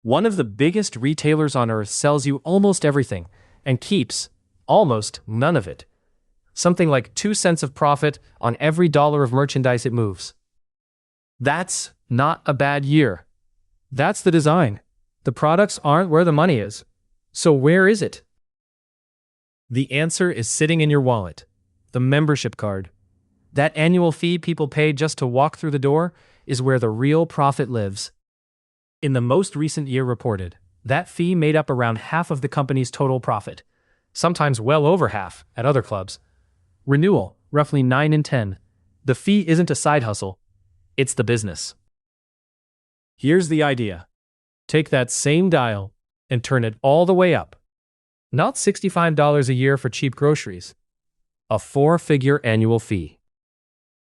One of the biggest retailers on earth sells you almost everything and keeps almost none of it. Something like 2 cents of profit on every dollar of merchandise it moves. That's not a bad year. That's the design. The products aren't where the money is. So where is it? The answer is sitting in your wallet. The membership card. That annual fee people pay just to walk through the door is where the real profit lives. In the most recent year reported, that fee made up around half of the company's total profit, sometimes well over half at other clubs. Renewal, roughly 9 in 10. The fee isn't a side hustle, it's the business. Here's the idea. Take that same dial and turn it all the way up. Not $65 a year for cheap groceries. A 4-figure annual fee.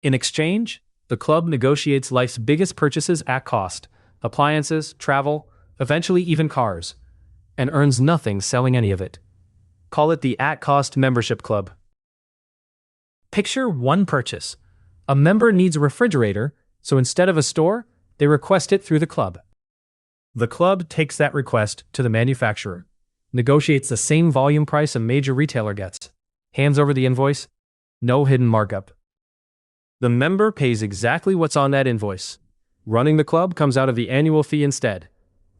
In exchange, the club negotiates life's biggest purchases at cost, appliances, travel, eventually even cars, and earns nothing selling any of it. Call it the at-cost membership club. Picture one purchase. A member needs a refrigerator, so instead of a store, they request it through the club. The club takes that request to the manufacturer, negotiates the same volume price a major retailer gets, hands over the invoice, no hidden markup. The member pays exactly what's on that invoice. Running the club comes out of the annual fee instead.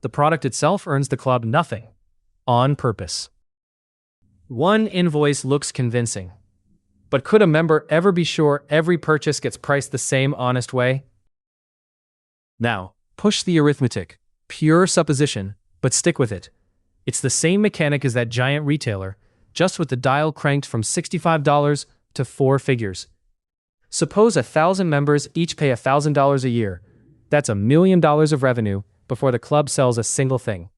The product itself earns the club nothing. On purpose. One invoice looks convincing. But could a member ever be sure every purchase gets priced the same honest way? Now, push the arithmetic. Pure supposition, but stick with it. It's the same mechanic as that giant retailer, just with the dial cranked from $65 to 4 figures. Suppose 1,000 members each pay $1,000 a year. That's $1 million of revenue before the club sells a single thing.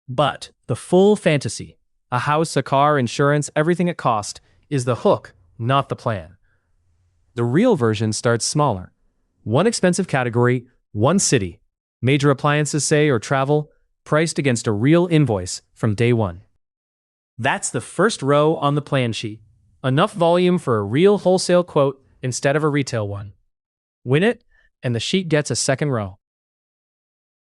But the full fantasy, a house, a car, insurance, everything at cost, is the hook, not the plan. The real version starts smaller. One expensive category, one city, major appliances, say, or travel, priced against a real invoice from day one. That's the first row on the plan sheet. Enough volume for a real wholesale quote instead of a retail one. Win it, and the sheet gets a second row.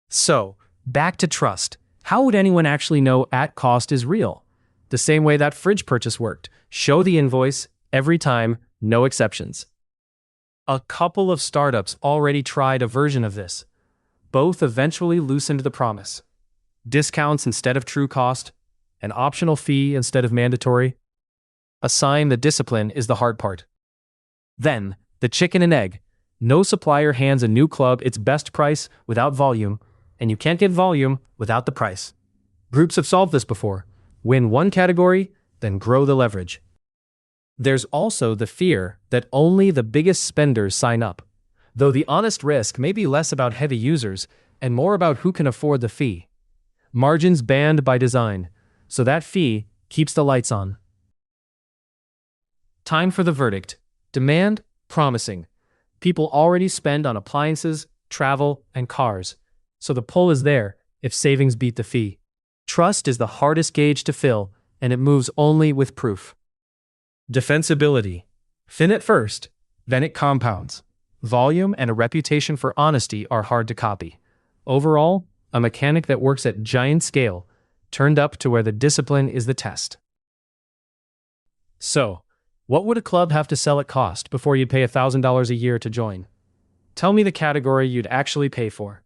So, back to trust. How would anyone actually know at cost is real? The same way that fridge purchase worked. Show the invoice every time, no exceptions. A couple of startups already tried a version of this. Both eventually loosened the promise. Discounts instead of true cost, an optional fee instead of mandatory. A sign that discipline is the hard part. Then, the chicken and egg. No supplier hands a new club its best price without volume, and you can't get volume without the price. Groups have solved this before. Win one category, then grow the leverage. There's also the fear that only the biggest spenders sign up, though the honest risk may be less about heavy users and more about who can afford the fee. Margins banned by design, so that fee keeps the lights on. Time for the verdict. Demand, promising. People already spend on appliances, travel, and cars, so the pull is there if savings beat the fee. Trust is the hardest gauge to fill, and it moves only with proof. Defensibility. Thin at first, then it compounds. Volume and a reputation for honesty are hard to copy. Overall, a mechanic that works at giant scale, turned up to where the discipline is the test. So, what would a club have to sell at cost before you'd pay $1,000 a year to join? Tell me the category you'd actually pay for.